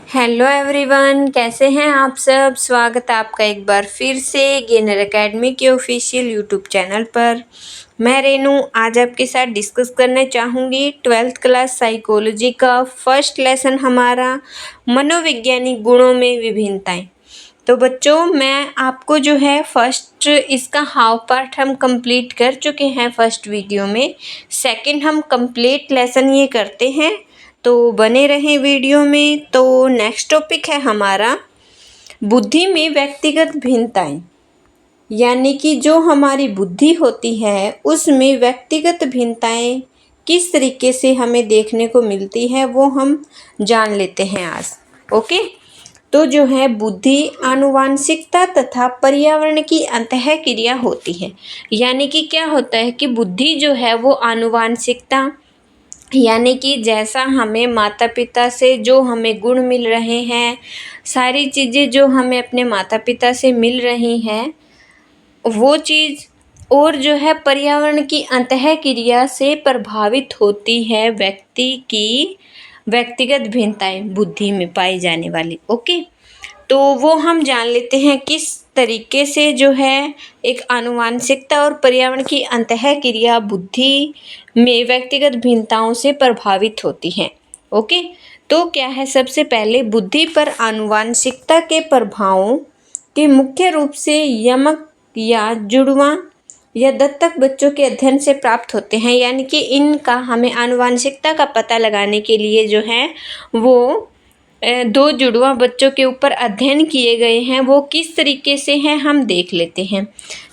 Hello everyone, कैसे हैं आप सब। स्वागत है आपका एक बार फिर से गेनर एकेडमी के ऑफिशियल यूट्यूब चैनल पर। मैं रेनू आज आपके साथ डिस्कस करना चाहूँगी 12th क्लास साइकोलॉजी का फर्स्ट लेसन हमारा मनोवैज्ञानिक गुणों में विभिन्नताएं। तो बच्चों, मैं आपको जो है फर्स्ट इसका हाफ पार्ट हम कंप्लीट कर चुके हैं फर्स्ट वीडियो में। सेकंड हम कंप्लीट लेसन ये करते हैं, तो बने रहें वीडियो में। तो नेक्स्ट टॉपिक है हमारा बुद्धि में व्यक्तिगत भिन्नताएं, यानी कि जो हमारी बुद्धि होती है उसमें व्यक्तिगत भिन्नताएं किस तरीके से हमें देखने को मिलती है वो हम जान लेते हैं आज। ओके, तो जो है बुद्धि आनुवांशिकता तथा पर्यावरण की अंतःक्रिया होती है। यानी कि क्या होता है कि बुद्धि जो है वो आनुवांशिकता, यानी कि जैसा हमें माता पिता से जो हमें गुण मिल रहे हैं, सारी चीज़ें जो हमें अपने माता पिता से मिल रही हैं वो चीज़, और जो है पर्यावरण की अंतःक्रिया से प्रभावित होती है व्यक्ति की व्यक्तिगत भिन्नताएं बुद्धि में पाई जाने वाली। ओके, तो वो हम जान लेते हैं किस तरीके से जो है एक आनुवांशिकता और पर्यावरण की अंतःक्रिया बुद्धि में व्यक्तिगत भिन्नताओं से प्रभावित होती है। ओके, तो क्या है, सबसे पहले बुद्धि पर आनुवांशिकता के प्रभावों के मुख्य रूप से यमक या जुड़वां या दत्तक बच्चों के अध्ययन से प्राप्त होते हैं। यानी कि इनका हमें आनुवांशिकता का पता लगाने के लिए जो है वो दो जुड़वा बच्चों के ऊपर अध्ययन किए गए हैं। वो किस तरीके से हैं हम देख लेते हैं।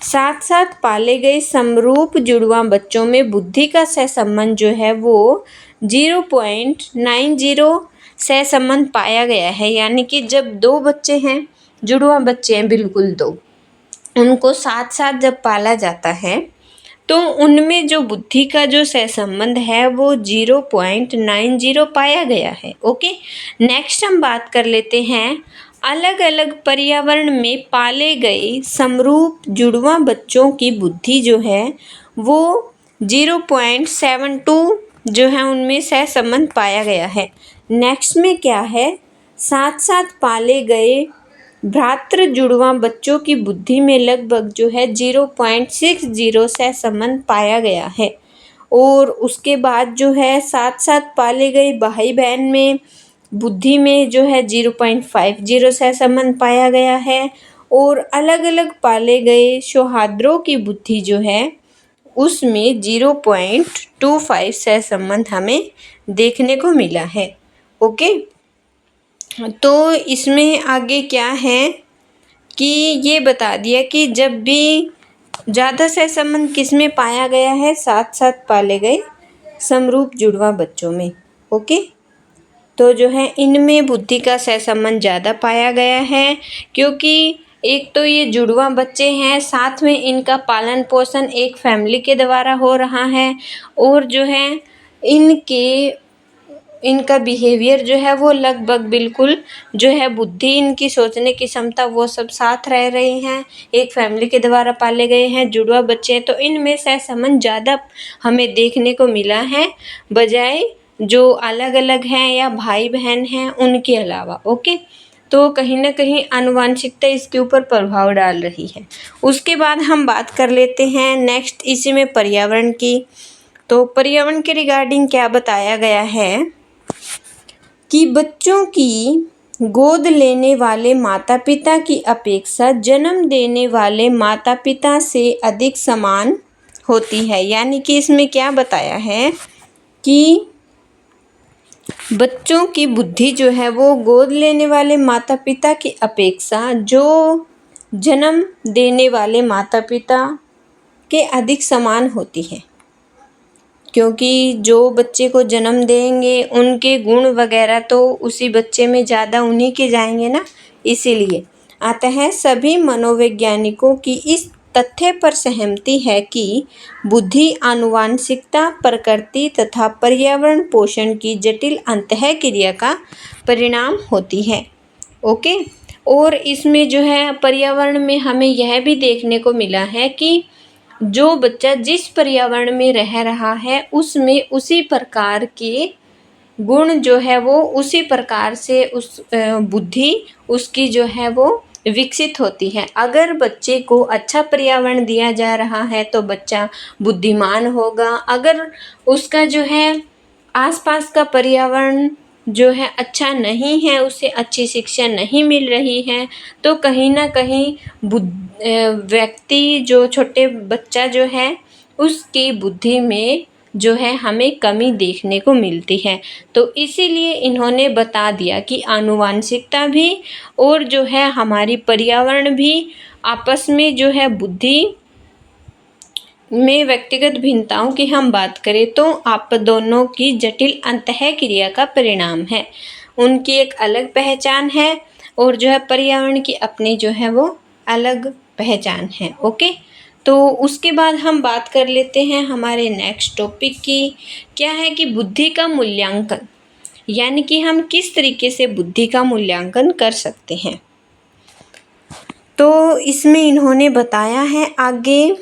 साथ साथ पाले गए समरूप जुड़वा बच्चों में बुद्धि का सहसंबंध जो है वो 0.90 सहसंबंध पाया गया है। यानी कि जब दो बच्चे हैं, जुड़वा बच्चे हैं बिल्कुल दो, उनको साथ साथ जब पाला जाता है तो उनमें जो बुद्धि का जो सहसंबंध है वो 0.90 पाया गया है। ओके, नेक्स्ट हम बात कर लेते हैं अलग अलग पर्यावरण में पाले गए समरूप जुड़वा बच्चों की बुद्धि जो है वो 0.72 जो है उनमें सहसंबंध पाया गया है। नेक्स्ट में क्या है, साथ साथ पाले गए भ्रातृ जुड़वा बच्चों की बुद्धि में लगभग जो है 0.60 सहसंबंध पाया गया है। और उसके बाद जो है साथ साथ पाले गए भाई बहन में बुद्धि में जो है 0.50 सहसंबंध पाया गया है। और अलग अलग पाले गए सौहार्दों की बुद्धि जो है उसमें 0.25 सहसंबंध हमें देखने को मिला है। ओके, तो इसमें आगे क्या है कि ये बता दिया कि जब भी ज़्यादा सहसंबंध किस में पाया गया है, साथ साथ पाले गए समरूप जुड़वा बच्चों में। ओके, तो जो है इनमें बुद्धि का सहसंबंध ज़्यादा पाया गया है, क्योंकि एक तो ये जुड़वा बच्चे हैं, साथ में इनका पालन पोषण एक फैमिली के द्वारा हो रहा है, और जो है इनका बिहेवियर जो है वो लगभग बिल्कुल जो है बुद्धि, इनकी सोचने की क्षमता, वो सब साथ रह रहे हैं, एक फैमिली के द्वारा पाले गए हैं, जुड़वा बच्चे हैं। तो इनमें सहसंबंध ज़्यादा हमें देखने को मिला है बजाय जो अलग अलग हैं या भाई बहन हैं उनके अलावा। ओके, तो कहीं ना कहीं आनुवांशिकता इसके ऊपर प्रभाव डाल रही है। उसके बाद हम बात कर लेते हैं नेक्स्ट इसी में पर्यावरण की। तो पर्यावरण के रिगार्डिंग क्या बताया गया है कि बच्चों की गोद लेने वाले माता पिता की अपेक्षा जन्म देने वाले माता पिता से अधिक समान होती है। यानी कि इसमें क्या बताया है कि बच्चों की बुद्धि जो है वो गोद लेने वाले माता पिता की अपेक्षा जो जन्म देने वाले माता पिता के अधिक समान होती है, क्योंकि जो बच्चे को जन्म देंगे उनके गुण वगैरह तो उसी बच्चे में ज़्यादा उन्हीं के जाएंगे ना, इसीलिए। अतः सभी मनोवैज्ञानिकों की इस तथ्य पर सहमति है कि बुद्धि आनुवांशिकता, प्रकृति तथा पर्यावरण पोषण की जटिल अंतःक्रिया का परिणाम होती है। ओके, और इसमें जो है पर्यावरण में हमें यह भी देखने को मिला है कि जो बच्चा जिस पर्यावरण में रह रहा है उसमें उसी प्रकार के गुण जो है वो उसी प्रकार से उस बुद्धि उसकी जो है वो विकसित होती है। अगर बच्चे को अच्छा पर्यावरण दिया जा रहा है तो बच्चा बुद्धिमान होगा। अगर उसका जो है आसपास का पर्यावरण जो है अच्छा नहीं है, उसे अच्छी शिक्षा नहीं मिल रही है, तो कहीं ना कहीं व्यक्ति जो छोटे बच्चा जो है उसकी बुद्धि में जो है हमें कमी देखने को मिलती है। तो इसीलिए इन्होंने बता दिया कि आनुवांशिकता भी और जो है हमारी पर्यावरण भी आपस में जो है बुद्धि में व्यक्तिगत भिन्नताओं की हम बात करें तो आप दोनों की जटिल अंतःक्रिया का परिणाम है। उनकी एक अलग पहचान है और जो है पर्यावरण की अपनी जो है वो अलग पहचान है। ओके, तो उसके बाद हम बात कर लेते हैं हमारे नेक्स्ट टॉपिक की। क्या है कि बुद्धि का मूल्यांकन, यानी कि हम किस तरीके से बुद्धि का मूल्यांकन कर सकते हैं। तो इसमें इन्होंने बताया है आगे,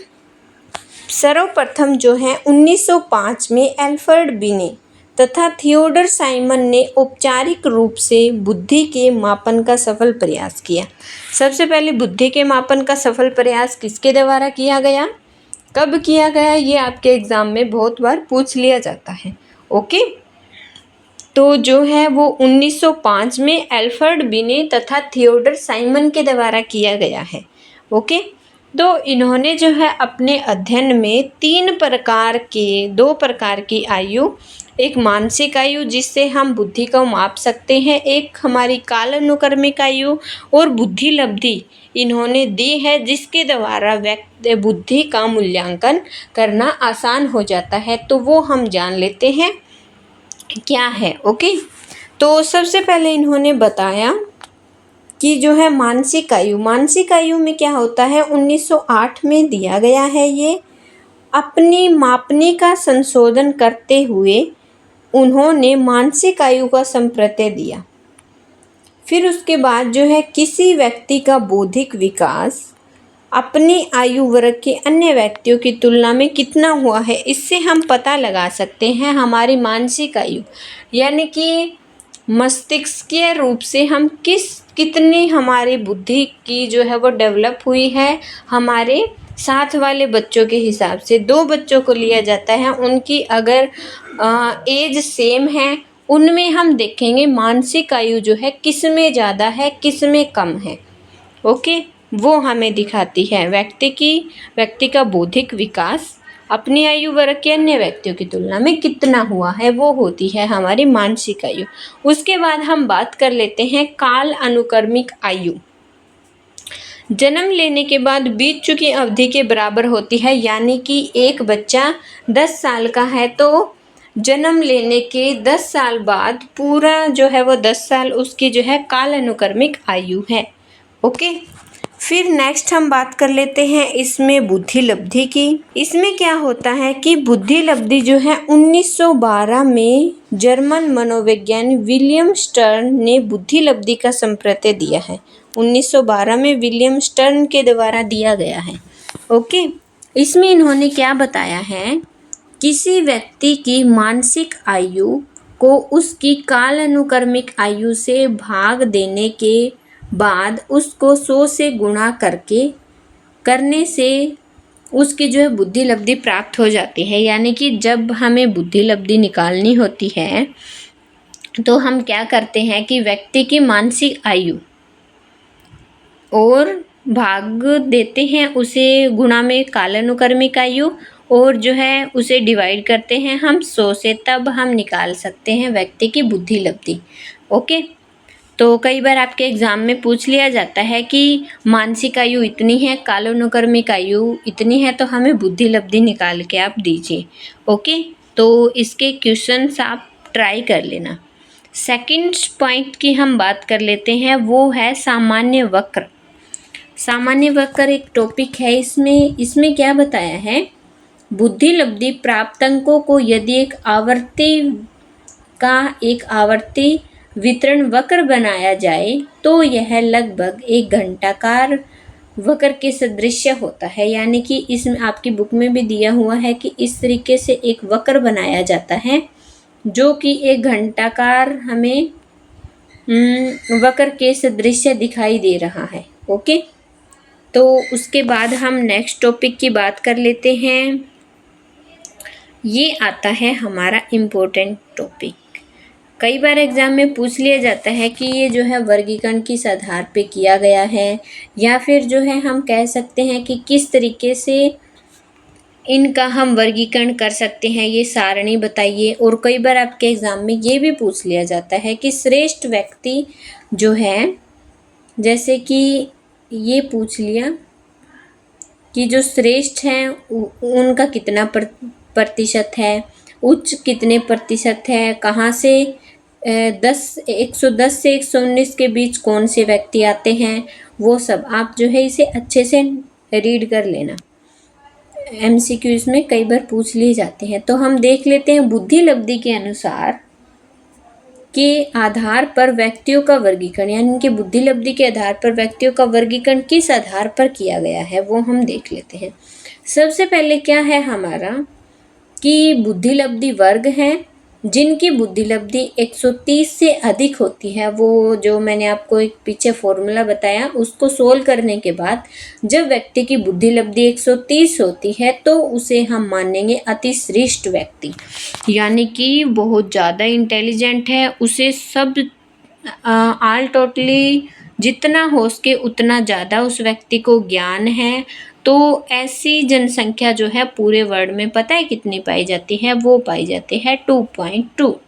सर्वप्रथम जो है 1905 में एल्फ्रेड बिने तथा थियोडर साइमन ने औपचारिक रूप से बुद्धि के मापन का सफल प्रयास किया। सबसे पहले बुद्धि के मापन का सफल प्रयास किसके द्वारा किया गया, कब किया गया, ये आपके एग्जाम में बहुत बार पूछ लिया जाता है। ओके, तो जो है वो 1905 में एल्फ्रेड बिने तथा थियोडर साइमन के द्वारा किया गया है। ओके, तो इन्होंने जो है अपने अध्ययन में दो प्रकार की आयु, एक मानसिक आयु जिससे हम बुद्धि को माप सकते हैं, एक हमारी काल अनुक्रमिक आयु और बुद्धि लब्धि इन्होंने दी है, जिसके द्वारा बुद्धि का मूल्यांकन करना आसान हो जाता है। तो वो हम जान लेते हैं क्या है। ओके, तो सबसे पहले इन्होंने बताया कि जो है मानसिक आयु में क्या होता है, 1908 में दिया गया है। ये अपनी मापनी का संशोधन करते हुए उन्होंने मानसिक आयु का संप्रत्यय दिया। फिर उसके बाद जो है किसी व्यक्ति का बौद्धिक विकास अपनी आयु वर्ग के अन्य व्यक्तियों की तुलना में कितना हुआ है, इससे हम पता लगा सकते हैं हमारी मानसिक आयु, यानी कि मस्तिष्कीय रूप से हम कितनी हमारी बुद्धि की जो है वो डेवलप हुई है। हमारे साथ वाले बच्चों के हिसाब से 2 बच्चों को लिया जाता है, उनकी अगर एज सेम है, उनमें हम देखेंगे मानसिक आयु जो है किस में ज़्यादा है किस में कम है। ओके, वो हमें दिखाती है व्यक्ति का बौद्धिक विकास अपनी आयु वर्ग के अन्य व्यक्तियों की तुलना में कितना हुआ है, वो होती है हमारी मानसिक आयु। उसके बाद हम बात कर लेते हैं काल अनुक्रमिक आयु। जन्म लेने के बाद बीत चुकी अवधि के बराबर होती है, यानी कि एक बच्चा 10 साल का है तो जन्म लेने के 10 साल बाद पूरा जो है वो 10 साल उसकी जो है काल अनुक्रमिक आयु है। ओके, फिर नेक्स्ट हम बात कर लेते हैं इसमें बुद्धि लब्धि की। इसमें क्या होता है कि बुद्धि लब्धि जो है 1912 में जर्मन मनोवैज्ञानिक विलियम स्टर्न ने बुद्धि लब्धि का संप्रत्यय दिया है। 1912 में विलियम स्टर्न के द्वारा दिया गया है। ओके, इसमें इन्होंने क्या बताया है, किसी व्यक्ति की मानसिक आयु को उसकी काल अनुक्रमिक आयु से भाग देने के बाद उसको 100 से गुणा करने से उसकी जो है बुद्धि लब्धि प्राप्त हो जाती है। यानी कि जब हमें बुद्धि लब्धि निकालनी होती है तो हम क्या करते हैं कि व्यक्ति की मानसिक आयु और भाग देते हैं उसे गुणा में काल अनुक्रमिक आयु और जो है उसे डिवाइड करते हैं हम 100 से, तब हम निकाल सकते हैं व्यक्ति की बुद्धि लब्धि। ओके, तो कई बार आपके एग्ज़ाम में पूछ लिया जाता है कि मानसिक आयु इतनी है, काल अनुक्रमिक आयु इतनी है, तो हमें बुद्धि लब्धि निकाल के आप दीजिए। ओके, तो इसके क्वेश्चंस आप ट्राई कर लेना। सेकंड पॉइंट की हम बात कर लेते हैं, वो है सामान्य वक्र। सामान्य वक्र एक टॉपिक है, इसमें क्या बताया है, बुद्धि लब्धि प्राप्तांकों को यदि एक आवर्ती वितरण वक्र बनाया जाए तो यह लगभग एक घंटाकार वक्र के सदृश होता है। यानी कि इसमें आपकी बुक में भी दिया हुआ है कि इस तरीके से एक वक्र बनाया जाता है जो कि एक घंटाकार हमें वक्र के सदृश दिखाई दे रहा है। ओके, तो उसके बाद हम नेक्स्ट टॉपिक की बात कर लेते हैं। ये आता है हमारा इम्पोर्टेंट टॉपिक। कई बार एग्जाम में पूछ लिया जाता है कि ये जो है वर्गीकरण किस आधार पे किया गया है, या फिर जो है हम कह सकते हैं कि किस तरीके से इनका हम वर्गीकरण कर सकते हैं, ये सारणी बताइए। और कई बार आपके एग्जाम में ये भी पूछ लिया जाता है कि श्रेष्ठ व्यक्ति जो है, जैसे कि ये पूछ लिया कि जो श्रेष्ठ हैं उनका कितना प्रतिशत है, उच्च कितने प्रतिशत है, कहाँ से 110 से 119 के बीच कौन से व्यक्ति आते हैं, वो सब आप जो है इसे अच्छे से रीड कर लेना। MCQs में कई बार पूछ लिए जाते हैं। तो हम देख लेते हैं बुद्धि लब्धि के अनुसार के आधार पर व्यक्तियों का वर्गीकरण, यानी कि बुद्धि लब्धि के आधार पर व्यक्तियों का वर्गीकरण किस आधार पर किया गया है वो हम देख लेते हैं। सबसे पहले क्या है हमारा कि बुद्धि लब्धि वर्ग हैं जिनकी बुद्धि लब्धि 130 से अधिक होती है। वो जो मैंने आपको एक पीछे फॉर्मूला बताया उसको सोल्व करने के बाद जब व्यक्ति की बुद्धि लब्धि 130 होती है तो उसे हम मानेंगे अति श्रेष्ठ व्यक्ति, यानी कि बहुत ज़्यादा इंटेलिजेंट है, उसे सब ऑल टोटली जितना हो सके उतना ज़्यादा उस व्यक्ति को ज्ञान है। तो ऐसी जनसंख्या जो है पूरे वर्ल्ड में पता है कितनी पाई जाती है, वो पाई जाती है 2.2।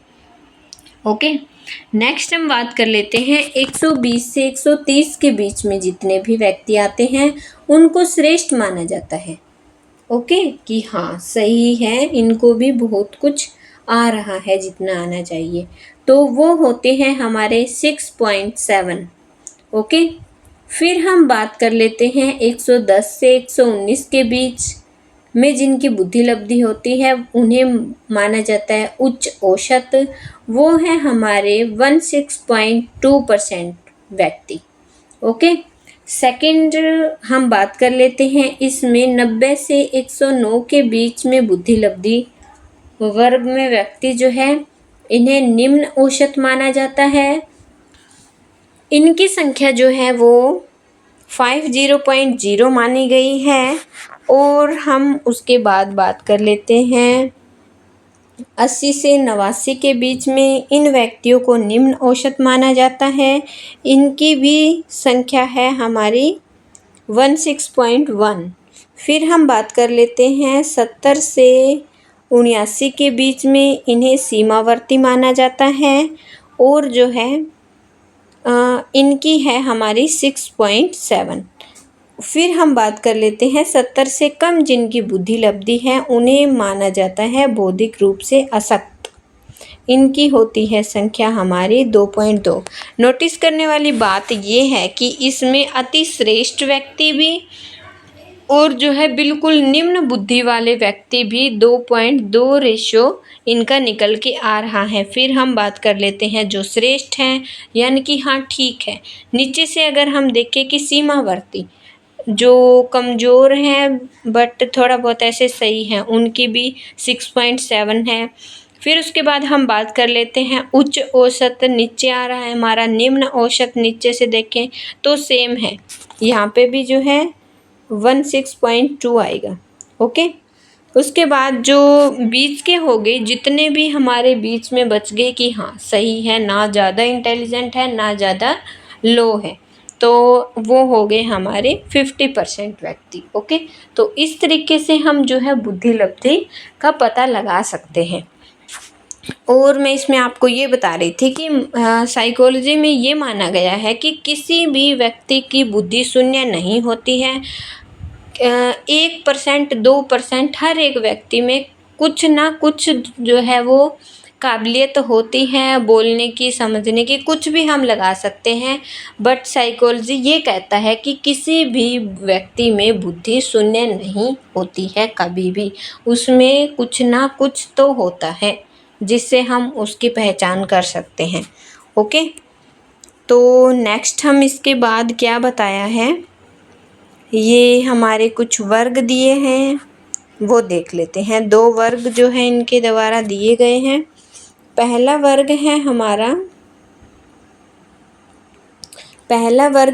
ओके, नेक्स्ट हम बात कर लेते हैं 120 से 130 के बीच में जितने भी व्यक्ति आते हैं उनको श्रेष्ठ माना जाता है। ओके, कि हाँ सही है, इनको भी बहुत कुछ आ रहा है जितना आना चाहिए, तो वो होते हैं हमारे 6.7। ओके, फिर हम बात कर लेते हैं 110 से 119 के बीच में जिनकी बुद्धि लब्धि होती है उन्हें माना जाता है उच्च औसत, वो है हमारे 16.2% व्यक्ति। ओके, सेकंड हम बात कर लेते हैं इसमें 90 से 109 के बीच में बुद्धि लब्धि वर्ग में व्यक्ति जो है इन्हें निम्न औसत माना जाता है। इनकी संख्या जो है वो 50.0 मानी गई है। और हम उसके बाद बात कर लेते हैं 80 से 89 के बीच में इन व्यक्तियों को निम्न औसत माना जाता है। इनकी भी संख्या है हमारी 16.1। फिर हम बात कर लेते हैं 70 से 79 के बीच में इन्हें सीमावर्ती माना जाता है, और जो है इनकी है हमारी 6.7। फिर हम बात कर लेते हैं 70 से कम जिनकी बुद्धि लब्धि है उन्हें माना जाता है बौद्धिक रूप से अशक्त, इनकी होती है संख्या हमारी 2.2। नोटिस करने वाली बात ये है कि इसमें अति श्रेष्ठ व्यक्ति भी और जो है बिल्कुल निम्न बुद्धि वाले व्यक्ति भी 2.2 रेशो इनका निकल के आ रहा है। फिर हम बात कर लेते हैं जो श्रेष्ठ हैं, यानी कि हाँ ठीक है। नीचे से अगर हम देखें कि सीमावर्ती जो कमज़ोर हैं बट थोड़ा बहुत ऐसे सही हैं, उनकी भी 6.7 है। फिर उसके बाद हम बात कर लेते हैं उच्च औसत, नीचे आ रहा है हमारा। निम्न औसत नीचे से देखें तो सेम है, यहाँ पे भी जो है 16.2 आएगा। ओके, उसके बाद जो बीच के हो गए जितने भी हमारे बीच में बच गए कि हाँ सही है, ना ज़्यादा इंटेलिजेंट है ना ज़्यादा लो है, तो वो हो गए हमारे 50% व्यक्ति। ओके, तो इस तरीके से हम जो है बुद्धि लब्धि का पता लगा सकते हैं। और मैं इसमें आपको ये बता रही थी कि साइकोलॉजी में ये माना गया है कि किसी भी व्यक्ति की बुद्धि शून्य नहीं होती है। 1% 2% हर एक व्यक्ति में कुछ ना कुछ जो है वो काबिलियत होती है, बोलने की, समझने की, कुछ भी हम लगा सकते हैं। बट साइकोलॉजी ये कहता है कि किसी भी व्यक्ति में बुद्धि शून्य नहीं होती है कभी भी, उसमें कुछ ना कुछ तो होता है जिससे हम उसकी पहचान कर सकते हैं। ओके, तो नेक्स्ट हम इसके बाद क्या बताया है, ये हमारे कुछ वर्ग दिए हैं वो देख लेते हैं। 2 वर्ग जो है इनके द्वारा दिए गए हैं। पहला वर्ग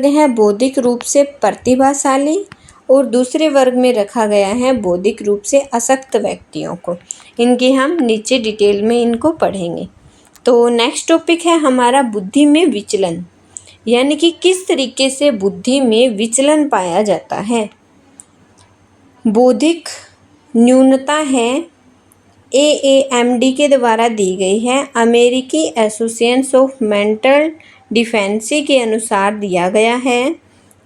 है बौद्धिक रूप से प्रतिभाशाली और दूसरे वर्ग में रखा गया है बौद्धिक रूप से अशक्त व्यक्तियों को। इनकी हम नीचे डिटेल में इनको पढ़ेंगे। तो नेक्स्ट टॉपिक है हमारा बुद्धि में विचलन, यानी कि किस तरीके से बुद्धि में विचलन पाया जाता है। बौद्धिक न्यूनता है AAMD के द्वारा दी गई है। अमेरिकी एसोसिएशन ऑफ मेंटल डिफेंसी के अनुसार दिया गया है।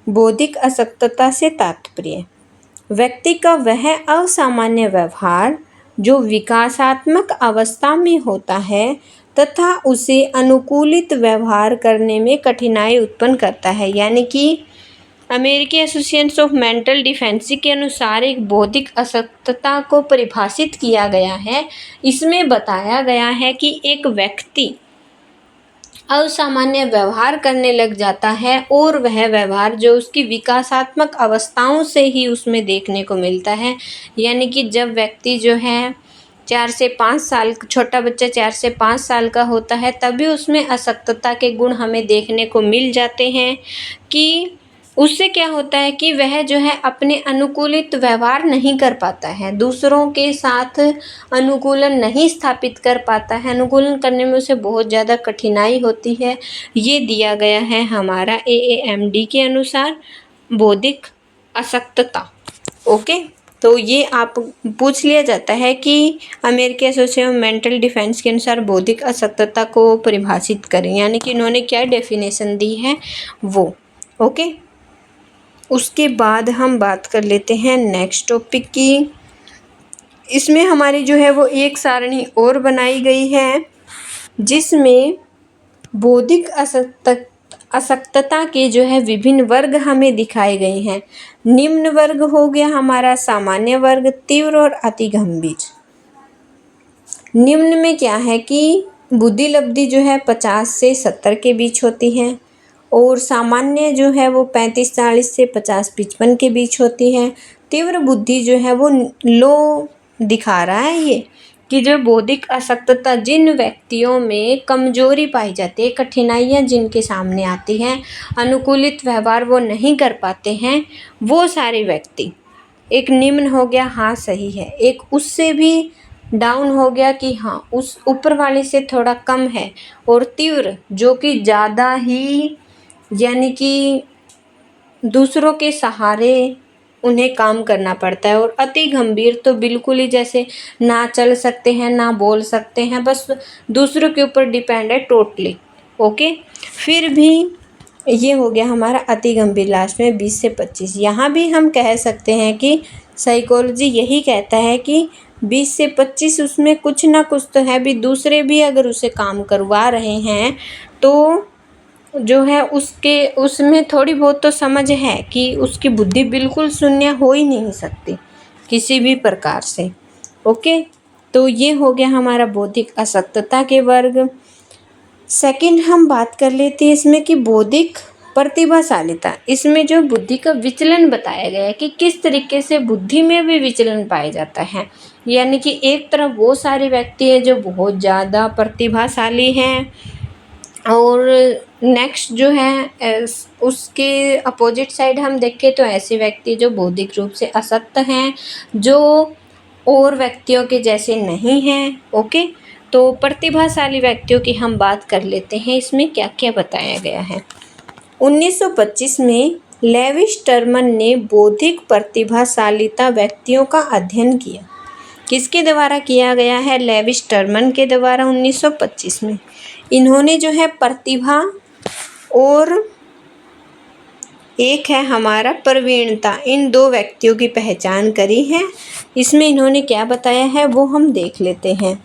बौद्धिक अशक्तता से तात्पर्य व्यक्ति का वह असामान्य व्यवहार जो विकासात्मक अवस्था में होता है तथा उसे अनुकूलित व्यवहार करने में कठिनाई उत्पन्न करता है। यानी कि अमेरिकी एसोसिएशन ऑफ मेंटल डिफेंसी के अनुसार एक बौद्धिक अशक्तता को परिभाषित किया गया है। इसमें बताया गया है कि एक व्यक्ति असामान्य व्यवहार करने लग जाता है और वह व्यवहार जो उसकी विकासात्मक अवस्थाओं से ही उसमें देखने को मिलता है। यानी कि जब व्यक्ति जो है 4 से 5 साल, छोटा बच्चा 4 से 5 साल का होता है, तभी उसमें अशक्तता के गुण हमें देखने को मिल जाते हैं कि उससे क्या होता है कि वह जो है अपने अनुकूलित व्यवहार नहीं कर पाता है, दूसरों के साथ अनुकूलन नहीं स्थापित कर पाता है, अनुकूलन करने में उसे बहुत ज़्यादा कठिनाई होती है। ये दिया गया है हमारा AAMD के अनुसार बौद्धिक अशक्तता। ओके, तो ये आप पूछ लिया जाता है कि अमेरिकी एसोसिएशन ऑफ मेंटल डिफेंस के अनुसार बौद्धिक अशक्तता को परिभाषित करें, यानी कि उन्होंने क्या डेफिनेशन दी है वो। ओके, उसके बाद हम बात कर लेते हैं नेक्स्ट टॉपिक की। इसमें हमारी जो है वो एक सारणी और बनाई गई है जिसमें बौद्धिक अशक्तता के जो है विभिन्न वर्ग हमें दिखाए गए हैं। निम्न वर्ग हो गया हमारा सामान्य वर्ग, तीव्र और अति गंभीर। निम्न में क्या है कि बुद्धि लब्धि जो है 50 से 70 के बीच होती है और सामान्य जो है वो 35-40 से 50-55 के बीच होती है। तीव्र बुद्धि जो है वो लो दिखा रहा है ये कि जो बौद्धिक अशक्तता जिन व्यक्तियों में कमजोरी पाई जाती है, कठिनाइयाँ जिनके सामने आती हैं, अनुकूलित व्यवहार वो नहीं कर पाते हैं, वो सारे व्यक्ति। एक निम्न हो गया, हाँ सही है, एक उससे भी डाउन हो गया कि हाँ उस ऊपर वाले से थोड़ा कम है, और तीव्र जो कि ज़्यादा ही यानी कि दूसरों के सहारे उन्हें काम करना पड़ता है, और अति गंभीर तो बिल्कुल ही जैसे ना चल सकते हैं ना बोल सकते हैं, बस दूसरों के ऊपर डिपेंड है टोटली। ओके, फिर भी ये हो गया हमारा अति गंभीर लास्ट में 20 से 25। यहाँ भी हम कह सकते हैं कि साइकोलॉजी यही कहता है कि 20 से 25 उसमें कुछ ना कुछ तो है भी, दूसरे भी अगर उसे काम करवा रहे हैं तो जो है उसमें थोड़ी बहुत तो समझ है कि उसकी बुद्धि बिल्कुल शून्य हो ही नहीं सकती किसी भी प्रकार से। ओके, तो ये हो गया हमारा बौद्धिक अशक्तता के वर्ग। सेकंड हम बात कर लेते हैं इसमें कि बौद्धिक प्रतिभाशालिता। इसमें जो बुद्धि का विचलन बताया गया है कि किस तरीके से बुद्धि में भी विचलन पाया जाता है। यानी कि एक तरफ वो सारे व्यक्ति हैं जो बहुत ज़्यादा प्रतिभाशाली हैं, और नेक्स्ट जो है उसके अपोजिट साइड हम देखें तो ऐसे व्यक्ति जो बौद्धिक रूप से अशक्त हैं, जो और व्यक्तियों के जैसे नहीं हैं। ओके, तो प्रतिभाशाली व्यक्तियों की हम बात कर लेते हैं। इसमें क्या क्या बताया गया है। 1925 में लेवी स्टरमन ने बौद्धिक प्रतिभाशालिता व्यक्तियों का अध्ययन किया। किसके द्वारा किया गया है? लेवी स्टरमन के द्वारा 1925 में। इन्होंने जो है प्रतिभा और एक है हमारा प्रवीणता, इन दो व्यक्तियों की पहचान करी है। इसमें इन्होंने क्या बताया है वो हम देख लेते हैं।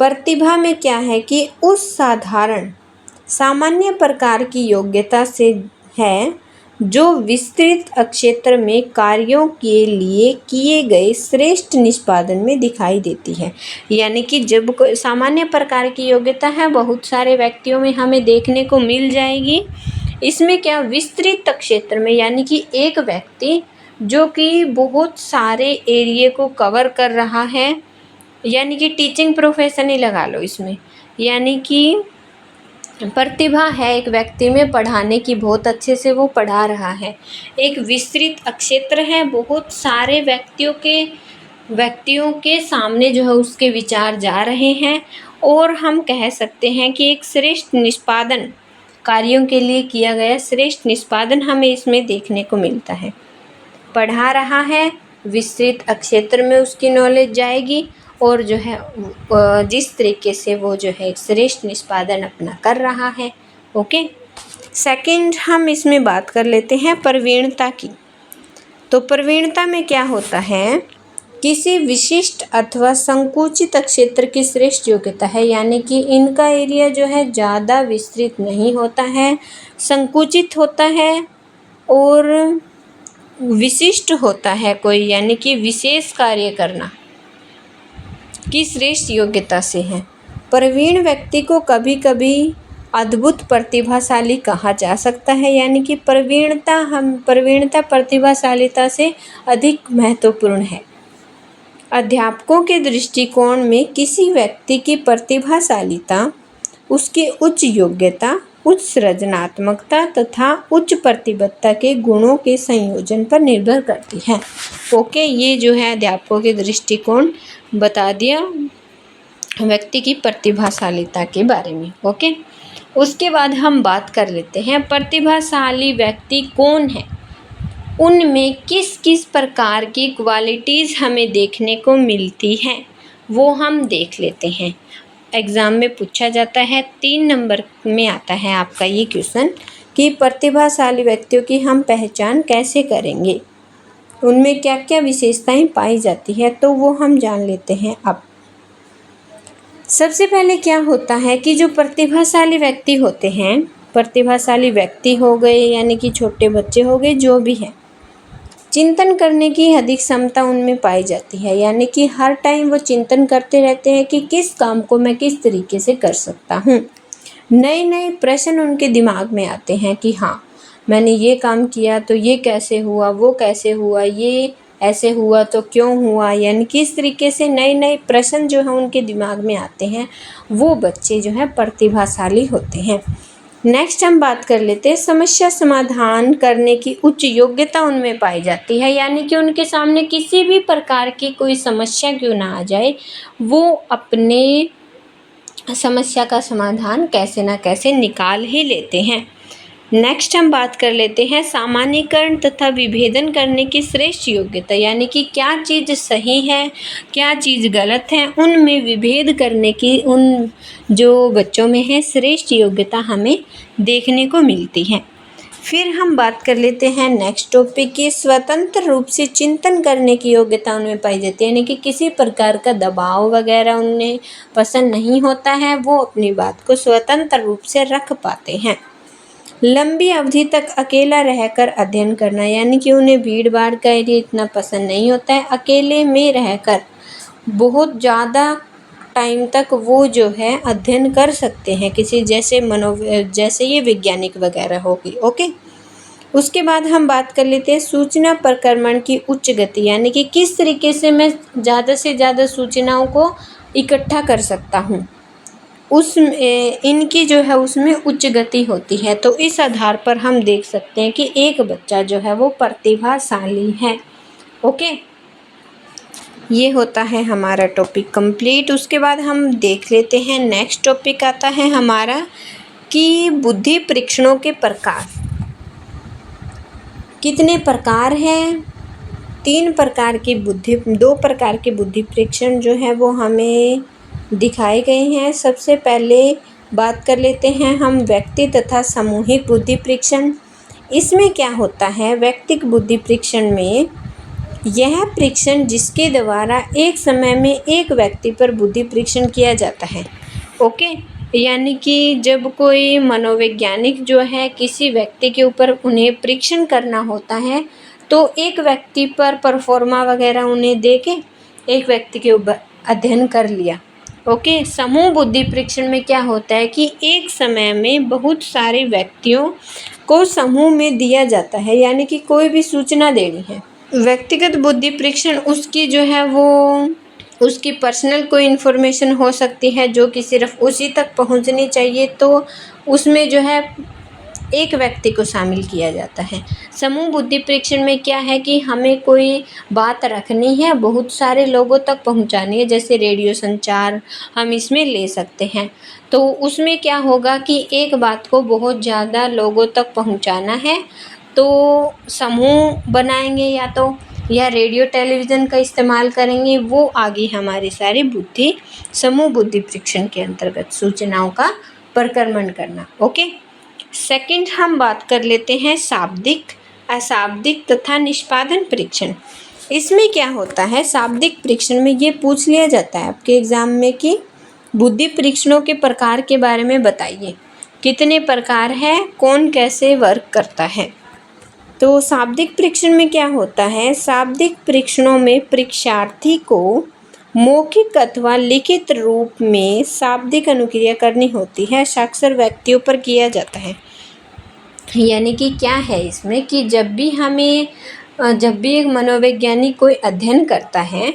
प्रतिभा में क्या है कि उस साधारण सामान्य प्रकार की योग्यता से है जो विस्तृत क्षेत्र में कार्यों के लिए किए गए श्रेष्ठ निष्पादन में दिखाई देती है। यानी कि जब कोई सामान्य प्रकार की योग्यता है बहुत सारे व्यक्तियों में हमें देखने को मिल जाएगी। इसमें क्या विस्तृत क्षेत्र में, यानी कि एक व्यक्ति जो कि बहुत सारे एरिया को कवर कर रहा है यानी कि टीचिंग प्रोफेशन ही लगा लो इसमें। यानी कि प्रतिभा है एक व्यक्ति में पढ़ाने की, बहुत अच्छे से वो पढ़ा रहा है। एक विस्तृत क्षेत्र है, बहुत सारे व्यक्तियों के सामने जो है उसके विचार जा रहे हैं। और हम कह सकते हैं कि एक श्रेष्ठ निष्पादन, कार्यों के लिए किया गया श्रेष्ठ निष्पादन हमें इसमें देखने को मिलता है। पढ़ा रहा है, विस्तृत क्षेत्र में उसकी नॉलेज जाएगी और जो है जिस तरीके से वो जो है एक श्रेष्ठ निष्पादन अपना कर रहा है। ओके, सेकंड हम इसमें बात कर लेते हैं प्रवीणता की। तो प्रवीणता में क्या होता है, किसी विशिष्ट अथवा संकुचित क्षेत्र की श्रेष्ठ योग्यता है। यानी कि इनका एरिया जो है ज़्यादा विस्तृत नहीं होता है, संकुचित होता है और विशिष्ट होता है कोई, यानी कि विशेष कार्य करना की श्रेष्ठ योग्यता से है। प्रवीण व्यक्ति को कभी कभी अद्भुत प्रतिभाशाली कहा जा सकता है। यानी कि प्रवीणता प्रतिभाशालीता से अधिक महत्वपूर्ण है। अध्यापकों के दृष्टिकोण में किसी व्यक्ति की प्रतिभाशालीता उसकी उच्च योग्यता, उच्च सृजनात्मकता तथा उच्च प्रतिबद्धता के गुणों के संयोजन पर निर्भर करती है। ओके, ये जो है अध्यापकों के दृष्टिकोण बता दिया व्यक्ति की प्रतिभाशालीता के बारे में। ओके, उसके बाद हम बात कर लेते हैं प्रतिभाशाली व्यक्ति कौन है, उनमें किस किस प्रकार की क्वालिटीज़ हमें देखने को मिलती हैं वो हम देख लेते हैं। एग्ज़ाम में पूछा जाता है, 3 नंबर में आता है आपका ये क्वेश्चन कि प्रतिभाशाली व्यक्तियों की हम पहचान कैसे करेंगे, उनमें क्या क्या विशेषताएं पाई जाती है, तो वो हम जान लेते हैं। अब सबसे पहले क्या होता है कि जो प्रतिभाशाली व्यक्ति होते हैं, प्रतिभाशाली व्यक्ति हो गए यानी कि छोटे बच्चे हो गए, जो भी है, चिंतन करने की अधिक क्षमता उनमें पाई जाती है। यानी कि हर टाइम वो चिंतन करते रहते हैं कि किस काम को मैं किस तरीके से कर सकता हूँ। नए नए प्रश्न उनके दिमाग में आते हैं कि हाँ, मैंने ये काम किया तो ये कैसे हुआ, वो कैसे हुआ, ये ऐसे हुआ तो क्यों हुआ। यानी कि इस तरीके से नए नए प्रश्न जो है उनके दिमाग में आते हैं, वो बच्चे जो है प्रतिभाशाली होते हैं। नेक्स्ट हम बात कर लेते हैं समस्या समाधान करने की उच्च योग्यता उनमें पाई जाती है। यानी कि उनके सामने किसी भी प्रकार की कोई समस्या क्यों ना आ जाए, वो अपने समस्या का समाधान कैसे ना कैसे निकाल ही लेते हैं। नेक्स्ट हम बात कर लेते हैं सामान्यीकरण तथा विभेदन करने की श्रेष्ठ योग्यता। यानी कि क्या चीज़ सही है, क्या चीज़ गलत है, उनमें विभेद करने की उन जो बच्चों में है श्रेष्ठ योग्यता हमें देखने को मिलती है। फिर हम बात कर लेते हैं नेक्स्ट टॉपिक की स्वतंत्र रूप से चिंतन करने की योग्यता उनमें पाई जाती है। यानी कि किसी प्रकार का दबाव वगैरह उन्हें पसंद नहीं होता है, वो अपनी बात को स्वतंत्र रूप से रख पाते हैं। लंबी अवधि तक अकेला रहकर अध्ययन करना। यानी कि उन्हें भीड़ भाड़ का एरिया इतना पसंद नहीं होता है, अकेले में रहकर बहुत ज़्यादा टाइम तक वो जो है अध्ययन कर सकते हैं, किसी जैसे ये वैज्ञानिक वगैरह होगी। ओके, उसके बाद हम बात कर लेते हैं सूचना प्रक्रमण की उच्च गति। यानी कि किस तरीके से मैं ज़्यादा से ज़्यादा सूचनाओं को इकट्ठा कर सकता हूँ, इनकी जो है उसमें उच्च गति होती है। तो इस आधार पर हम देख सकते हैं कि एक बच्चा जो है वो प्रतिभाशाली है। ओके, ये होता है हमारा टॉपिक कंप्लीट। उसके बाद हम देख लेते हैं नेक्स्ट टॉपिक आता है हमारा कि बुद्धि परीक्षणों के प्रकार। कितने प्रकार हैं? 2 प्रकार की बुद्धि परीक्षण जो है वो हमें दिखाए गए हैं। सबसे पहले बात कर लेते हैं हम व्यक्ति तथा सामूहिक बुद्धि परीक्षण। इसमें क्या होता है, व्यक्तिगत बुद्धि परीक्षण में यह परीक्षण जिसके द्वारा एक समय में एक व्यक्ति पर बुद्धि परीक्षण किया जाता है। ओके, यानी कि जब कोई मनोवैज्ञानिक जो है किसी व्यक्ति के ऊपर उन्हें परीक्षण करना होता है, तो एक व्यक्ति पर परफॉर्मा वगैरह उन्हें दे के एक व्यक्ति के ऊपर अध्ययन कर लिया। ओके, समूह बुद्धि परीक्षण में क्या होता है कि एक समय में बहुत सारे व्यक्तियों को समूह में दिया जाता है, यानी कि कोई भी सूचना देनी है। व्यक्तिगत बुद्धि परीक्षण उसकी जो है वो उसकी पर्सनल कोई इन्फॉर्मेशन हो सकती है जो कि सिर्फ उसी तक पहुंचनी चाहिए, तो उसमें जो है एक व्यक्ति को शामिल किया जाता है। समूह बुद्धि परीक्षण में क्या है कि हमें कोई बात रखनी है, बहुत सारे लोगों तक पहुंचानी है, जैसे रेडियो संचार हम इसमें ले सकते हैं। तो उसमें क्या होगा कि एक बात को बहुत ज़्यादा लोगों तक पहुंचाना है, तो समूह बनाएंगे या रेडियो टेलीविज़न का इस्तेमाल करेंगे, वो आगे हमारी सारी बुद्धि समूह बुद्धि परीक्षण के अंतर्गत सूचनाओं का प्रक्रमण करना। ओके, सेकंड हम बात कर लेते हैं शाब्दिक, अशाब्दिक तथा निष्पादन परीक्षण। इसमें क्या होता है, शाब्दिक परीक्षण में ये पूछ लिया जाता है आपके एग्जाम में कि बुद्धि परीक्षणों के प्रकार के बारे में बताइए, कितने प्रकार है, कौन कैसे वर्क करता है। तो शाब्दिक परीक्षण में क्या होता है, शाब्दिक परीक्षणों में परीक्षार्थी को मौखिक अथवा लिखित रूप में शाब्दिक अनुक्रिया करनी होती है, साक्षर व्यक्तियों पर किया जाता है। यानी कि क्या है इसमें कि जब भी एक मनोवैज्ञानिक कोई अध्ययन करता है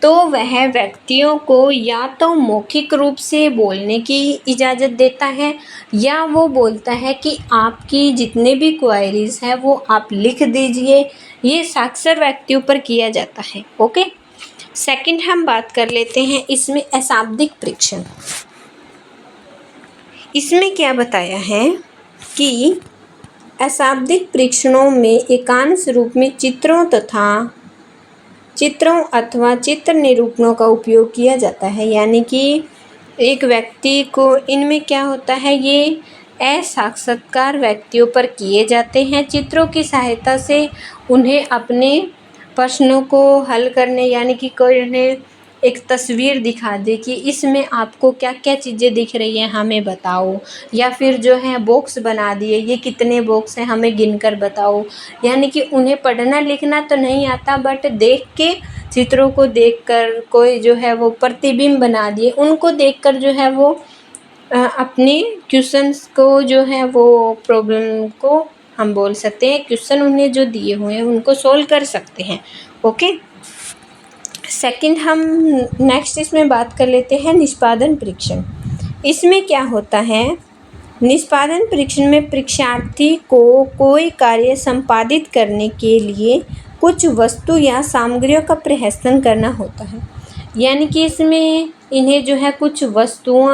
तो वह व्यक्तियों को या तो मौखिक रूप से बोलने की इजाज़त देता है, या वो बोलता है कि आपकी जितने भी क्वेरीज है वो आप लिख दीजिए। ये साक्षर व्यक्तियों पर किया जाता है। ओके, सेकंड हम बात कर लेते हैं इसमें अशाब्दिक परीक्षण। इसमें क्या बताया है कि अशाब्दिक परीक्षणों में एकांश रूप में चित्रों अथवा चित्र निरूपणों का उपयोग किया जाता है। यानी कि एक व्यक्ति को, इनमें क्या होता है, ये असाक्षात्कार व्यक्तियों पर किए जाते हैं। चित्रों की सहायता से उन्हें अपने प्रश्नों को हल करने, यानी कि कोई उन्हें एक तस्वीर दिखा दे कि इसमें आपको क्या क्या चीज़ें दिख रही हैं, हमें बताओ, या फिर जो है बॉक्स बना दिए, ये कितने बॉक्स हैं हमें गिनकर बताओ। यानी कि उन्हें पढ़ना लिखना तो नहीं आता, बट देख के, चित्रों को देखकर कोई जो है वो प्रतिबिंब बना दिए, उनको देखकर जो है वो अपने क्वेश्चंस को जो है वो प्रॉब्लम को हम बोल सकते हैं, क्वेश्चन उन्हें जो दिए हुए हैं उनको सोल्व कर सकते हैं। ओके, सेकंड हम नेक्स्ट इसमें बात कर लेते हैं निष्पादन परीक्षण। इसमें क्या होता है, निष्पादन परीक्षण में परीक्षार्थी को कोई कार्य संपादित करने के लिए कुछ वस्तु या सामग्रियों का प्रहसन करना होता है। यानी कि इसमें इन्हें जो है कुछ वस्तुओं,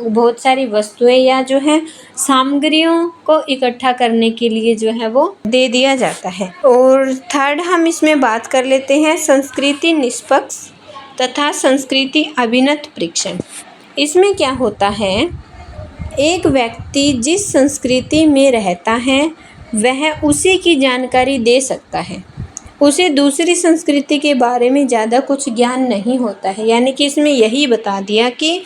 बहुत सारी वस्तुएं या जो है सामग्रियों को इकट्ठा करने के लिए जो है वो दे दिया जाता है। और थर्ड हम इसमें बात कर लेते हैं संस्कृति निष्पक्ष तथा संस्कृति अभिनत परीक्षण। इसमें क्या होता है, एक व्यक्ति जिस संस्कृति में रहता है वह उसी की जानकारी दे सकता है, उसे दूसरी संस्कृति के बारे में ज़्यादा कुछ ज्ञान नहीं होता है। यानी कि इसमें यही बता दिया कि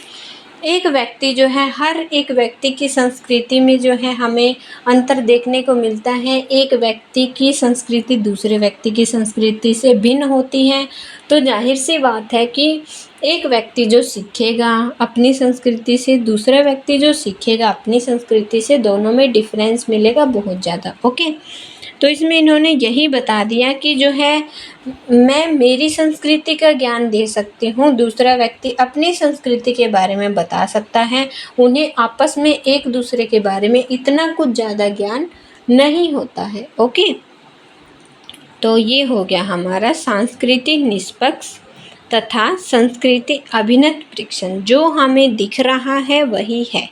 एक व्यक्ति जो है, हर एक व्यक्ति की संस्कृति में जो है हमें अंतर देखने को मिलता है। एक व्यक्ति की संस्कृति दूसरे व्यक्ति की संस्कृति से भिन्न होती है, तो जाहिर सी बात है कि एक व्यक्ति जो सीखेगा अपनी संस्कृति से, दूसरा व्यक्ति जो सीखेगा अपनी संस्कृति से, दोनों में डिफरेंस मिलेगा बहुत ज़्यादा। ओके, तो इसमें इन्होंने यही बता दिया कि जो है मैं मेरी संस्कृति का ज्ञान दे सकती हूँ, दूसरा व्यक्ति अपनी संस्कृति के बारे में बता सकता है। उन्हें आपस में एक दूसरे के बारे में इतना कुछ ज़्यादा ज्ञान नहीं होता है। ओके, तो ये हो गया हमारा सांस्कृतिक निष्पक्ष तथा संस्कृति अभिनत परीक्षण। जो हमें दिख रहा है वही है,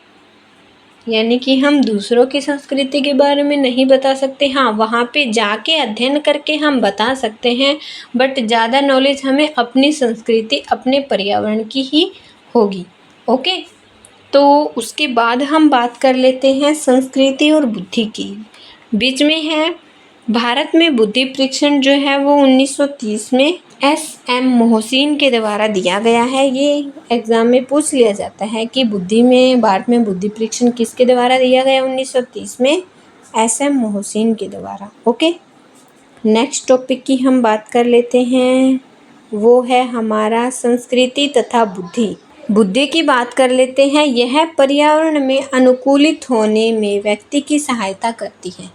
यानी कि हम दूसरों की संस्कृति के बारे में नहीं बता सकते। हाँ, वहाँ पे जाके अध्ययन करके हम बता सकते हैं, बट ज़्यादा नॉलेज हमें अपनी संस्कृति, अपने पर्यावरण की ही होगी। ओके, तो उसके बाद हम बात कर लेते हैं संस्कृति और बुद्धि की। बीच में है भारत में बुद्धि परीक्षण जो है वो 1930 में SM मोहसिन के द्वारा दिया गया है। ये एग्ज़ाम में पूछ लिया जाता है कि भारत में बुद्धि परीक्षण किसके द्वारा दिया गया 1930 में, SM मोहसिन के द्वारा। ओके, नेक्स्ट टॉपिक की हम बात कर लेते हैं, वो है हमारा संस्कृति तथा बुद्धि। बुद्धि की बात कर लेते हैं। यह पर्यावरण में अनुकूलित होने में व्यक्ति की सहायता करती है।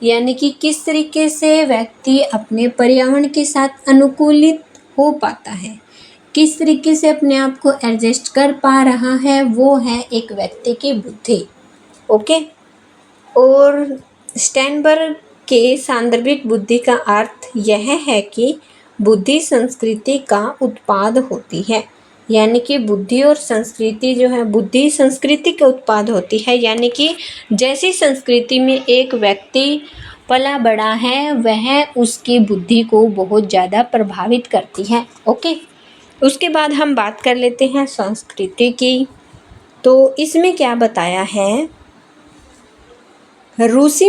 यानी कि किस तरीके से व्यक्ति अपने पर्यावरण के साथ अनुकूलित हो पाता है, किस तरीके से अपने आप को एडजस्ट कर पा रहा है, वो है एक व्यक्ति की बुद्धि। ओके। और स्टेनबर्ग के सांदर्भिक बुद्धि का अर्थ यह है कि बुद्धि संस्कृति का उत्पाद होती है, यानी कि बुद्धि और संस्कृति जो है, बुद्धि संस्कृति का उत्पाद होती है, यानी कि जैसी संस्कृति में एक व्यक्ति पला बड़ा है वह उसकी बुद्धि को बहुत ज़्यादा प्रभावित करती है। ओके। उसके बाद हम बात कर लेते हैं संस्कृति की। तो इसमें क्या बताया है, रूसी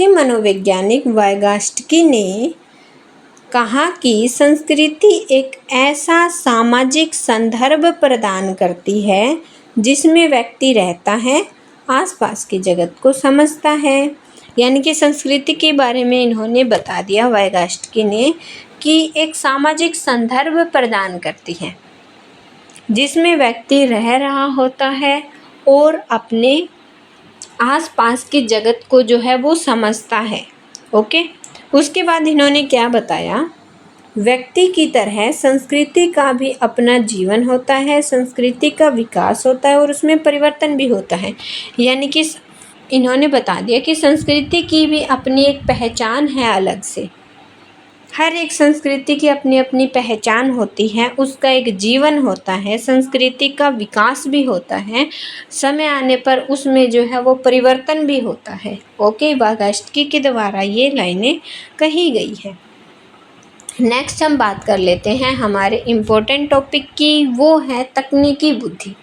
मनोवैज्ञानिक वाइगॉट्स्की ने कहा कि संस्कृति एक ऐसा सामाजिक संदर्भ प्रदान करती है जिसमें व्यक्ति रहता है, आसपास की जगत को समझता है। यानी कि संस्कृति के बारे में इन्होंने बता दिया वाइगॉट्स्की ने कि एक सामाजिक संदर्भ प्रदान करती है जिसमें व्यक्ति रह रहा होता है और अपने आसपास की जगत को जो है वो समझता है। ओके। उसके बाद इन्होंने क्या बताया, व्यक्ति की तरह संस्कृति का भी अपना जीवन होता है, संस्कृति का विकास होता है और उसमें परिवर्तन भी होता है। यानी कि इन्होंने बता दिया कि संस्कृति की भी अपनी एक पहचान है अलग से, हर एक संस्कृति की अपनी अपनी पहचान होती है, उसका एक जीवन होता है, संस्कृति का विकास भी होता है, समय आने पर उसमें जो है वो परिवर्तन भी होता है। ओके। वाइगॉट्स्की के द्वारा ये लाइनें कही गई है। नेक्स्ट हम बात कर लेते हैं हमारे इम्पोर्टेंट टॉपिक की, वो है तकनीकी बुद्धि।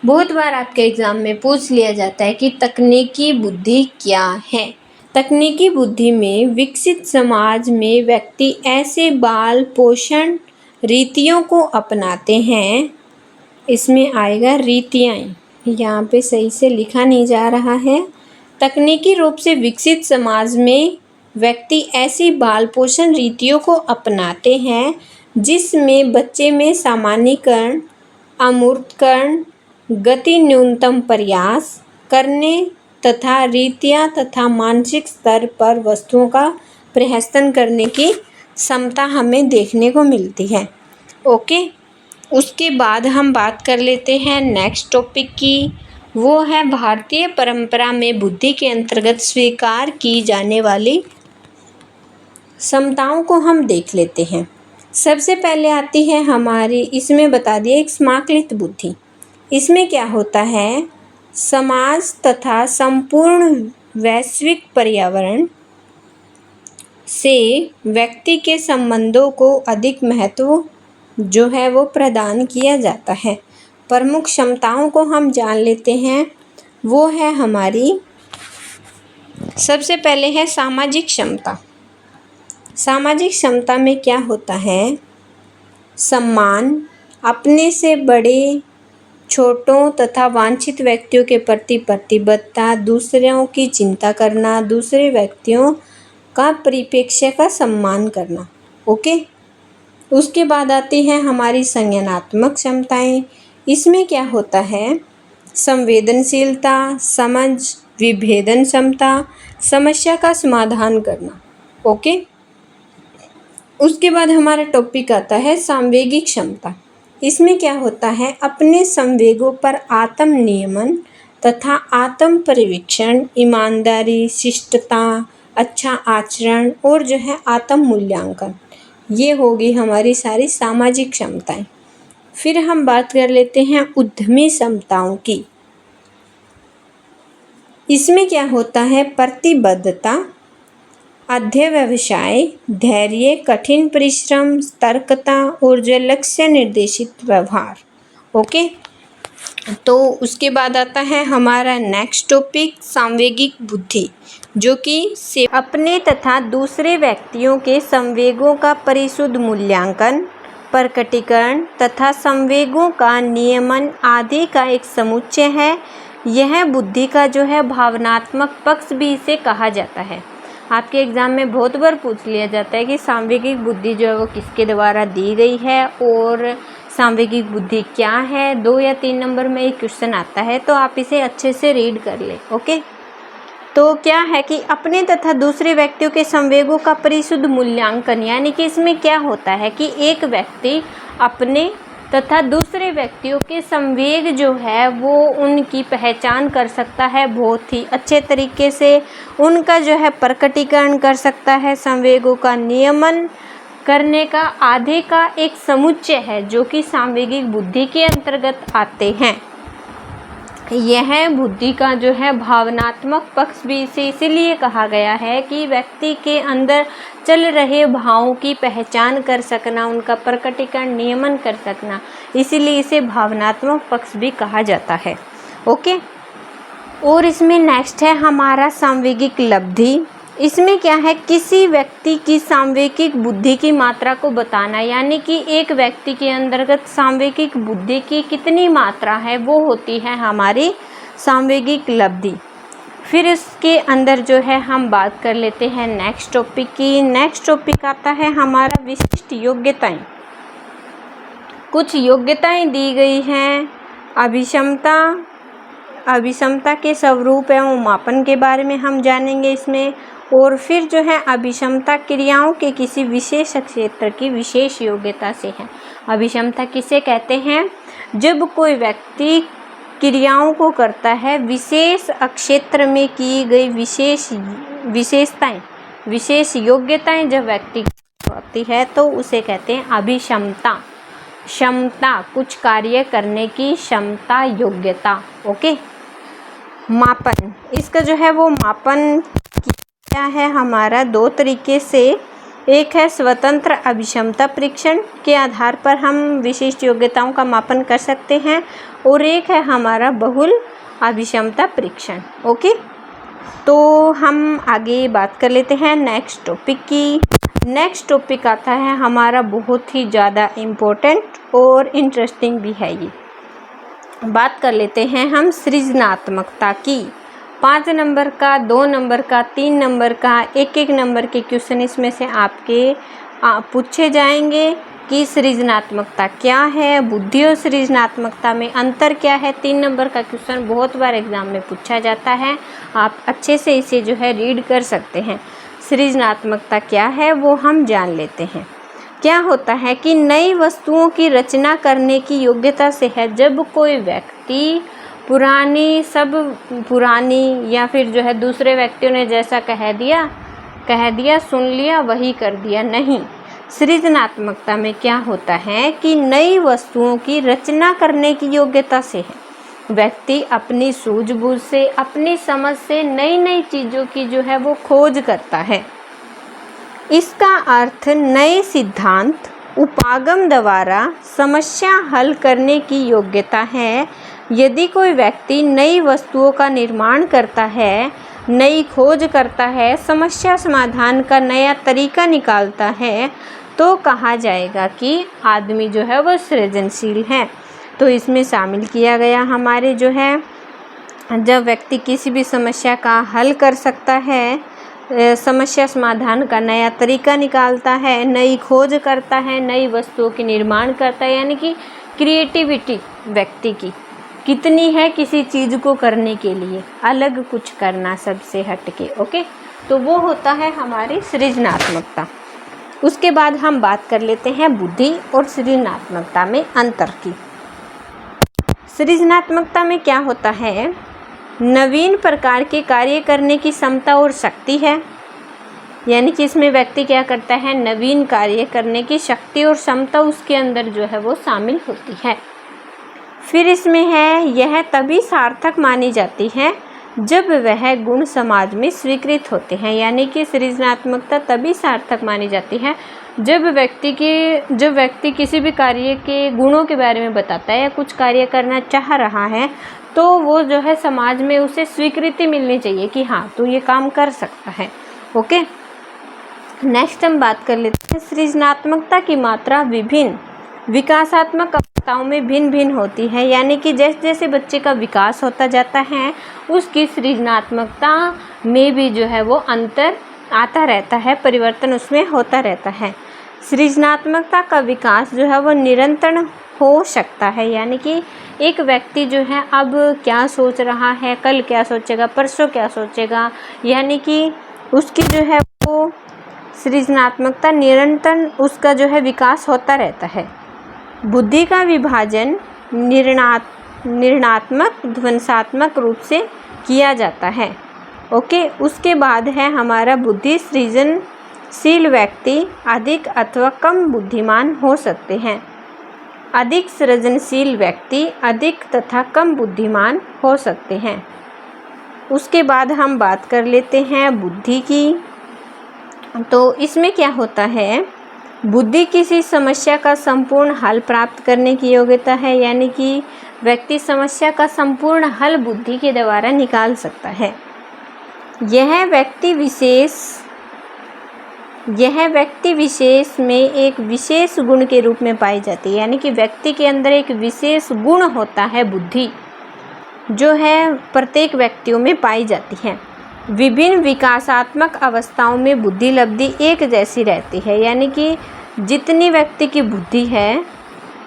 बहुत बार आपके एग्ज़ाम में पूछ लिया जाता है कि तकनीकी बुद्धि क्या है। तकनीकी बुद्धि में विकसित समाज में व्यक्ति ऐसे बाल पोषण रीतियों को अपनाते हैं, इसमें आएगा रीतियाँ, यहाँ पे सही से लिखा नहीं जा रहा है। तकनीकी रूप से विकसित समाज में व्यक्ति ऐसी बाल पोषण रीतियों को अपनाते हैं जिसमें बच्चे में सामान्यीकरण, अमूर्तकरण, गति न्यूनतम प्रयास करने तथा रीतियाँ तथा मानसिक स्तर पर वस्तुओं का प्रहसन करने की क्षमता हमें देखने को मिलती है। ओके। उसके बाद हम बात कर लेते हैं नेक्स्ट टॉपिक की, वो है भारतीय परंपरा में बुद्धि के अंतर्गत स्वीकार की जाने वाली क्षमताओं को हम देख लेते हैं। सबसे पहले आती है हमारी, इसमें बता दिया एक समाकलित बुद्धि। इसमें क्या होता है, समाज तथा संपूर्ण वैश्विक पर्यावरण से व्यक्ति के संबंधों को अधिक महत्व जो है वो प्रदान किया जाता है। प्रमुख क्षमताओं को हम जान लेते हैं, वो है हमारी, सबसे पहले है सामाजिक क्षमता। सामाजिक क्षमता में क्या होता है, सम्मान, अपने से बड़े छोटों तथा वांछित व्यक्तियों के प्रति प्रतिबद्धता, दूसरों की चिंता करना, दूसरे व्यक्तियों का परिप्रेक्ष्य का सम्मान करना। ओके। उसके बाद आती है हमारी संज्ञानात्मक क्षमताएं। इसमें क्या होता है, संवेदनशीलता, समझ, विभेदन क्षमता, समस्या का समाधान करना। ओके। उसके बाद हमारा टॉपिक आता है सांवेगिक क्षमता। इसमें क्या होता है, अपने संवेगों पर आत्म नियमन तथा आत्म परिवीक्षण, ईमानदारी, शिष्टता, अच्छा आचरण और जो है आत्म मूल्यांकन, ये होगी हमारी सारी सामाजिक क्षमताएं। फिर हम बात कर लेते हैं उद्यमी क्षमताओं की। इसमें क्या होता है, प्रतिबद्धता, अध्यवसाय, धैर्य, कठिन परिश्रम, तर्कता और जो लक्ष्य निर्देशित व्यवहार। ओके। तो उसके बाद आता है हमारा नेक्स्ट टॉपिक सांवेगिक बुद्धि, जो कि अपने तथा दूसरे व्यक्तियों के संवेगों का परिशुद्ध मूल्यांकन, प्रकटीकरण तथा संवेगों का नियमन आदि का एक समुच्चय है। यह बुद्धि का जो है भावनात्मक पक्ष भी इसे कहा जाता है। आपके एग्ज़ाम में बहुत बार पूछ लिया जाता है कि सांवेगिक बुद्धि जो है वो किसके द्वारा दी गई है और सांवेगिक बुद्धि क्या है। 2 या 3 नंबर में एक क्वेश्चन आता है, तो आप इसे अच्छे से रीड कर लें। ओके। तो क्या है कि अपने तथा दूसरे व्यक्तियों के संवेगों का परिशुद्ध मूल्यांकन, यानी कि इसमें क्या होता है कि एक व्यक्ति अपने तथा दूसरे व्यक्तियों के संवेग जो है वो उनकी पहचान कर सकता है, बहुत ही अच्छे तरीके से उनका जो है प्रकटीकरण कर सकता है। संवेगों का नियमन करने का आधे का एक समुच्चय है जो कि सांवेगिक बुद्धि के अंतर्गत आते हैं। यह बुद्धि का जो है भावनात्मक पक्ष भी इसे इसीलिए कहा गया है कि व्यक्ति के अंदर चल रहे भावों की पहचान कर सकना, उनका प्रकटीकरण नियमन कर सकना, इसीलिए इसे भावनात्मक पक्ष भी कहा जाता है। ओके, और इसमें नेक्स्ट है हमारा सांवेगिक लब्धि। इसमें क्या है, किसी व्यक्ति की सांवेगिक बुद्धि की मात्रा को बताना, यानी कि एक व्यक्ति के अंतर्गत सांवेगिक बुद्धि की कितनी मात्रा है वो होती है हमारी सांवेगिक लब्धि। फिर इसके अंदर जो है हम बात कर लेते हैं नेक्स्ट टॉपिक की। नेक्स्ट टॉपिक आता है हमारा विशिष्ट योग्यताएं। कुछ योग्यताएं दी गई हैं। अभिक्षमता के स्वरूप एवं मापन के बारे में हम जानेंगे इसमें। और फिर जो है अभिक्षमता क्रियाओं के किसी विशेष क्षेत्र की विशेष योग्यता से है। अभिक्षमता किसे कहते हैं, जब कोई व्यक्ति क्रियाओं को करता है विशेष क्षेत्र में की गई विशेष योग्यताएं जब व्यक्ति होती है तो उसे कहते हैं अभिक्षमता। क्षमता, कुछ कार्य करने की क्षमता, योग्यता। ओके, मापन, इसका जो है वो मापन क्या है हमारा दो तरीके से। एक है स्वतंत्र अभिक्षमता परीक्षण के आधार पर हम विशिष्ट योग्यताओं का मापन कर सकते हैं, और एक है हमारा बहुल अभिक्षमता परीक्षण। ओके, तो हम आगे बात कर लेते हैं नेक्स्ट टॉपिक की। नेक्स्ट टॉपिक आता है हमारा बहुत ही ज़्यादा इम्पोर्टेंट और इंटरेस्टिंग भी है। ये बात कर लेते हैं हम सृजनात्मकता की। 5 नंबर का, 2 नंबर का, 3 नंबर का, एक नंबर के क्वेश्चन इसमें से आपके पूछे जाएंगे कि सृजनात्मकता क्या है, बुद्धि और सृजनात्मकता में अंतर क्या है। 3 नंबर का क्वेश्चन बहुत बार एग्जाम में पूछा जाता है, आप अच्छे से इसे जो है रीड कर सकते हैं। सृजनात्मकता क्या है वो हम जान लेते हैं। क्या होता है कि नई वस्तुओं की रचना करने की योग्यता से है। जब कोई व्यक्ति पुरानी या फिर जो है दूसरे व्यक्तियों ने जैसा कह दिया सुन लिया वही कर दिया, नहीं। सृजनात्मकता में क्या होता है कि नई वस्तुओं की रचना करने की योग्यता से है। व्यक्ति अपनी सूझबूझ से, अपनी समझ से नई नई चीज़ों की जो है वो खोज करता है। इसका अर्थ नए सिद्धांत, उपागम द्वारा समस्या हल करने की योग्यता है। यदि कोई व्यक्ति नई वस्तुओं का निर्माण करता है, नई खोज करता है, समस्या समाधान का नया तरीका निकालता है, तो कहा जाएगा कि आदमी जो है वो सृजनशील है। तो इसमें शामिल किया गया हमारे जो है, जब व्यक्ति किसी भी समस्या का हल कर सकता है, समस्या समाधान का नया तरीका निकालता है, नई खोज करता है, नई वस्तुओं के निर्माण करता है, यानी कि क्रिएटिविटी व्यक्ति की कितनी है किसी चीज़ को करने के लिए, अलग कुछ करना सबसे हटके। ओके, तो वो होता है हमारी सृजनात्मकता। उसके बाद हम बात कर लेते हैं बुद्धि और सृजनात्मकता में अंतर की। सृजनात्मकता में क्या होता है, नवीन प्रकार के कार्य करने की क्षमता और शक्ति है। यानी कि इसमें व्यक्ति क्या करता है, नवीन कार्य करने की शक्ति और क्षमता उसके अंदर जो है वो शामिल होती है। फिर इसमें है, यह तभी सार्थक मानी जाती है जब वह गुण समाज में स्वीकृत होते हैं। यानी कि सृजनात्मकता तभी सार्थक मानी जाती है जब व्यक्ति किसी भी कार्य के गुणों के बारे में बताता है या कुछ कार्य करना चाह रहा है, तो वो जो है समाज में उसे स्वीकृति मिलनी चाहिए कि हाँ तू ये काम कर सकता है। ओके, नेक्स्ट हम बात कर लेते हैं सृजनात्मकता की मात्रा विभिन्न विकासात्मक अवस्थाओं में भिन्न भिन्न होती है। यानी कि जैसे जैसे बच्चे का विकास होता जाता है उसकी सृजनात्मकता में भी जो है वो अंतर आता रहता है, परिवर्तन उसमें होता रहता है। सृजनात्मकता का विकास जो है वो हो सकता है। यानी कि एक व्यक्ति जो है अब क्या सोच रहा है, कल क्या सोचेगा, परसों क्या सोचेगा, यानी कि उसकी जो है वो सृजनात्मकता निरंतर उसका जो है विकास होता रहता है। बुद्धि का विभाजन निर्णयात्मक ध्वंसात्मक रूप से किया जाता है। ओके, उसके बाद है हमारा बुद्धि सृजनशील व्यक्ति अधिक अथवा कम बुद्धिमान हो सकते हैं। अधिक सृजनशील व्यक्ति अधिक तथा कम बुद्धिमान हो सकते हैं। उसके बाद हम बात कर लेते हैं बुद्धि की। तो इसमें क्या होता है, बुद्धि किसी समस्या का संपूर्ण हल प्राप्त करने की योग्यता है। यानी कि व्यक्ति समस्या का संपूर्ण हल बुद्धि के द्वारा निकाल सकता है। यह व्यक्ति विशेष में एक विशेष गुण के रूप में पाई जाती है। यानी कि व्यक्ति के अंदर एक विशेष गुण होता है, बुद्धि जो है प्रत्येक व्यक्तियों में पाई जाती है। विभिन्न विकासात्मक अवस्थाओं में बुद्धि लब्धि एक जैसी रहती है। यानी कि जितनी व्यक्ति की बुद्धि है,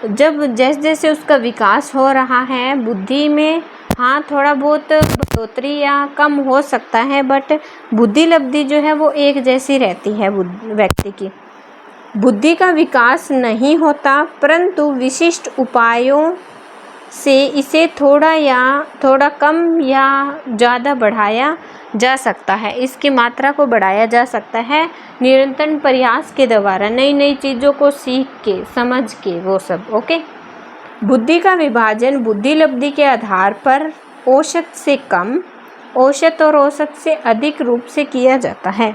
जब जैसे जैसे उसका विकास हो रहा है बुद्धि में, हाँ थोड़ा बहुत बढ़ोतरी या कम हो सकता है, बट बुद्धि लब्धि जो है वो एक जैसी रहती है व्यक्ति की। बुद्धि का विकास नहीं होता, परंतु विशिष्ट उपायों से इसे थोड़ा कम या ज़्यादा बढ़ाया जा सकता है। इसकी मात्रा को बढ़ाया जा सकता है निरंतर प्रयास के द्वारा, नई नई चीज़ों को सीख के समझ के वो सब। ओके, बुद्धि का विभाजन बुद्धि लब्धि के आधार पर औसत से कम, औसत और औसत से अधिक रूप से किया जाता है।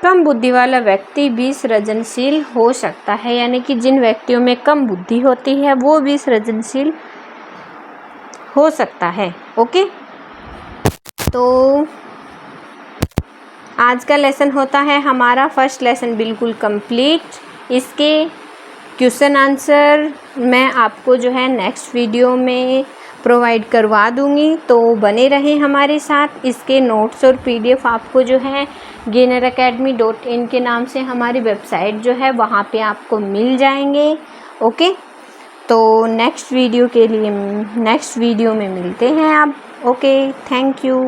कम बुद्धि वाला व्यक्ति भी सृजनशील हो सकता है। यानी कि जिन व्यक्तियों में कम बुद्धि होती है वो भी सृजनशील हो सकता है। ओके, तो आज का लेसन होता है हमारा फर्स्ट लेसन बिल्कुल कंप्लीट। इसके क्वेश्चन आंसर मैं आपको जो है नेक्स्ट वीडियो में प्रोवाइड करवा दूंगी, तो बने रहें हमारे साथ। इसके नोट्स और पीडीएफ आपको जो है GainerAcademy.in के नाम से हमारी वेबसाइट जो है वहाँ पे आपको मिल जाएंगे। ओके, तो नेक्स्ट वीडियो में मिलते हैं आप। Okay, thank you.